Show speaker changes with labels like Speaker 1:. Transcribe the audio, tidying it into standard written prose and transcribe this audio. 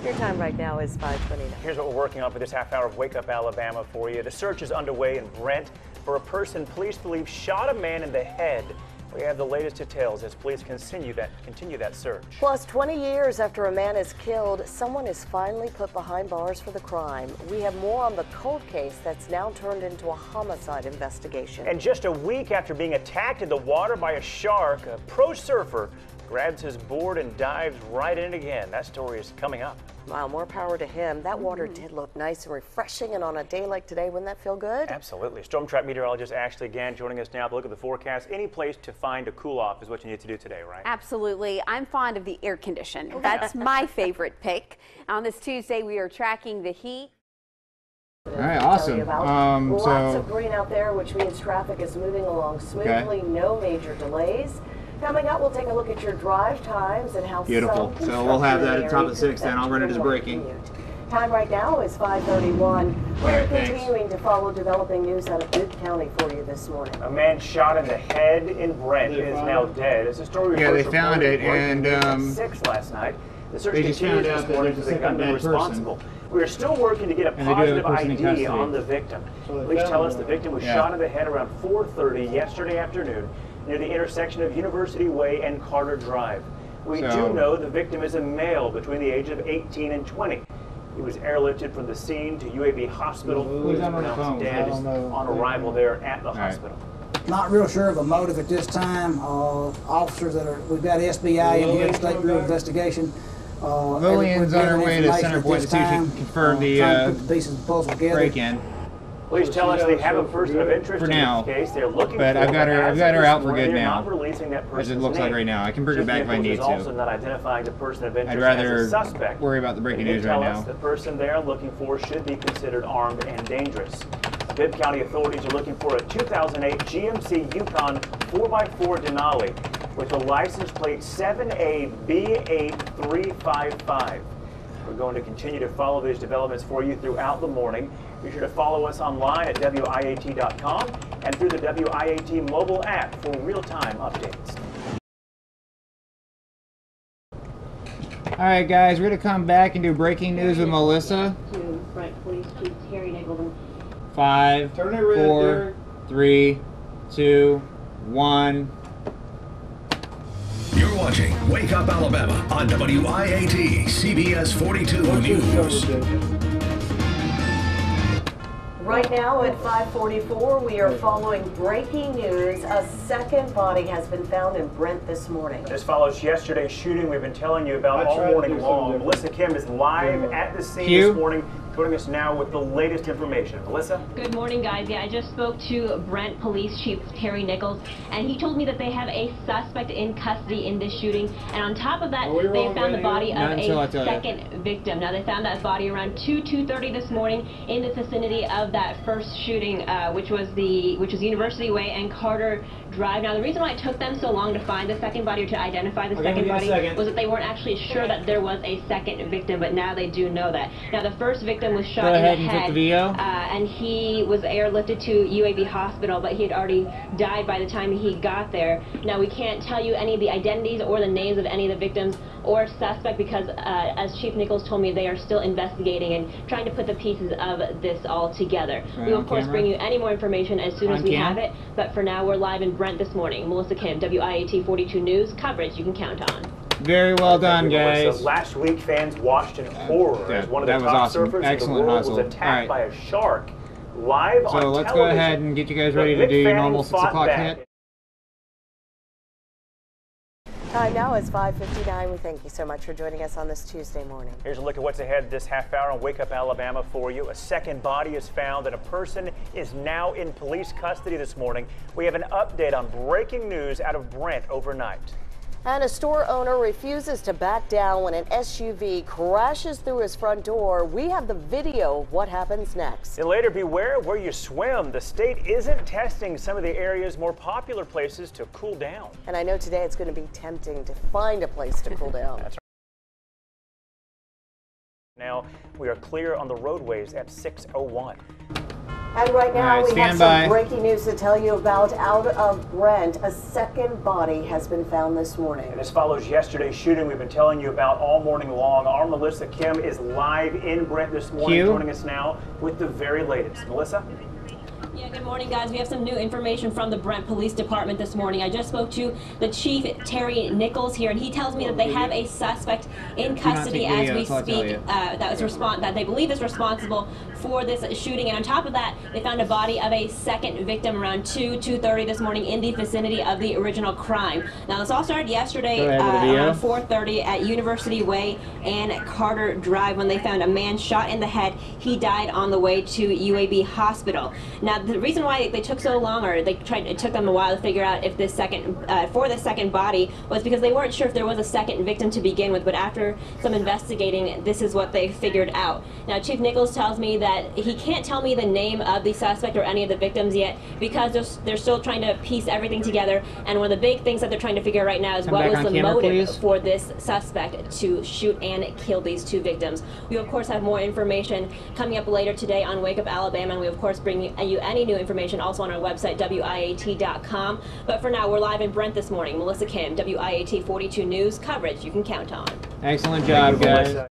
Speaker 1: Your time right now is 5:29.
Speaker 2: Here's what we're working on for this half hour of Wake Up Alabama for you. The search is underway in Brent for a person police believe shot a man in the head. We have the latest details as police continue that search.
Speaker 1: Plus, 20 years after a man is killed, someone is finally put behind bars for the crime. We have more on the cold case that's now turned into a homicide investigation.
Speaker 2: And just a week after being attacked in the water by a shark, a pro surfer grabs his board and dives right in it again. That story is coming up.
Speaker 1: Wow, more power to him. That water did look nice and refreshing, and on a day like today, wouldn't that feel good?
Speaker 2: Absolutely. Storm Track meteorologist Ashley Gann joining us now to look at the forecast. Any place to find a cool off is what you need to do today, right?
Speaker 3: Absolutely. I'm fond of the air condition. That's my favorite pick. On this Tuesday, we are tracking the heat.
Speaker 4: All right, awesome.
Speaker 1: Lots of green out there, which means traffic is moving along smoothly. Okay. No major delays. Coming up, we'll take a look at your drive times and how
Speaker 4: beautiful. So we'll have that at the top of the 6th, and I'll run it as breaking.
Speaker 1: Time right now is 5:31. We're continuing to follow developing news out of Bibb County for you this morning.
Speaker 2: A man shot in the head in Brent is now dead. It's a story.
Speaker 4: Yeah, they found it, and
Speaker 2: 6 last night. The search continues this morning for the gunman responsible. We are still working to get a positive ID on the victim. Police tell us the victim was shot in the head around 4:30 yesterday afternoon near the intersection of University Way and Carter Drive. We do know the victim is a male between the ages of 18 and 20. He was airlifted from the scene to UAB Hospital. He was pronounced dead on arrival there at the hospital.
Speaker 5: Not real sure of a motive at this time. Officers we've got SBI in here, State Bureau of Investigation.
Speaker 4: Lillian's on her way to Center Point to see if she can confirm the break-in.
Speaker 2: Police tell us they have a person of interest in this case. They're looking
Speaker 4: but I've got her out for good now.
Speaker 2: Not releasing that
Speaker 4: as it looks like right now. I can bring her back if I need to.
Speaker 2: Also not identifying the person of interest
Speaker 4: I'd rather
Speaker 2: as a suspect.
Speaker 4: worry about the breaking news right now.
Speaker 2: The person they are looking for should be considered armed and dangerous. Bibb County authorities are looking for a 2008 GMC Yukon 4x4 Denali with a license plate 7AB8355. We're going to continue to follow these developments for you throughout the morning. Be sure to follow us online at WIAT.com and through the WIAT mobile app for real-time updates.
Speaker 4: All right, guys, we're going to come back and do breaking news with Melissa.
Speaker 6: To Brent Police Chief Terry Nichols.
Speaker 4: 5, 4, 3, 2, 1.
Speaker 7: You're watching Wake Up Alabama on WIAT CBS 42 News.
Speaker 1: Right now at 5:44, we are following breaking news. A second body has been found in Brent this morning.
Speaker 2: This follows yesterday's shooting we've been telling you about all morning long. Melissa Kim is live at the scene this morning, joining us now with the latest information. Melissa?
Speaker 6: Good morning, guys. Yeah, I just spoke to Brent Police Chief Terry Nichols, and he told me that they have a suspect in custody in this shooting. And on top of that, they found the body of a second victim. Now, they found that body around 2:30 this morning in the vicinity of that first shooting, which was University Way and Carter Drive. Now, the reason why it took them so long to find the second body or to identify the second body was that they weren't actually sure that there was a second victim, but now they do know that. Now, the first victim was shot in the head, and he was airlifted to UAB Hospital, but he had already died by the time he got there. Now, we can't tell you any of the identities or the names of any of the victims or suspect because, as Chief Nichols told me, they are still investigating and trying to put the pieces of this all together. We will, of course, bring you any more information as soon as we have it, but for now, we're live in Brent this morning. Melissa Kim, WIAT 42 News, coverage you can count on.
Speaker 4: Very well done, guys.
Speaker 2: So last week, fans watched in horror as one of the top surfers in the world was attacked by a shark live on television.
Speaker 4: So let's go ahead and get you guys ready to do your normal 6 o'clock hit.
Speaker 1: Time now is 5:59. We thank you so much for joining us on this Tuesday morning.
Speaker 2: Here's a look at what's ahead this half hour on Wake Up Alabama for you. A second body is found and a person is now in police custody this morning. We have an update on breaking news out of Brent overnight.
Speaker 1: And a store owner refuses to back down when an SUV crashes through his front door. We have the video of what happens next.
Speaker 2: And later, beware where you swim. The state isn't testing some of the area's more popular places to cool down.
Speaker 1: And I know today it's going to be tempting to find a place to cool down.
Speaker 2: That's right. Now we are clear on the roadways at 6:01.
Speaker 1: And right now we have
Speaker 4: by.
Speaker 1: some breaking news to tell you about out of Brent. A second body has been found this morning.
Speaker 2: And this follows yesterday's shooting we've been telling you about all morning long. Our Melissa Kim is live in Brent this morning, joining us now with the very latest. Melissa?
Speaker 6: Yeah, good morning, guys. We have some new information from the Brent Police Department this morning. I just spoke to the chief, Terry Nichols, here, and he tells me that they have a suspect in custody as we speak that they believe is responsible for this shooting. And on top of that, they found a body of a second victim around 2:30 this morning in the vicinity of the original crime. Now, this all started yesterday around 4:30 at University Way and Carter Drive when they found a man shot in the head. He died on the way to UAB Hospital. Now, the reason why they took so long, or it took them a while to figure out if this for the second body, was because they weren't sure if there was a second victim to begin with. But after some investigating, this is what they figured out. Now, Chief Nichols tells me that he can't tell me the name of the suspect or any of the victims yet because they're still trying to piece everything together. And one of the big things that they're trying to figure out right now is what was the motive for this suspect to shoot and kill these two victims. We of course have more information coming up later today on Wake Up Alabama, and we of course bring you any new information also on our website, WIAT.com. But for now, we're live in Brent this morning. Melissa Kim, WIAT 42 News, coverage you can count on.
Speaker 4: Excellent job, guys.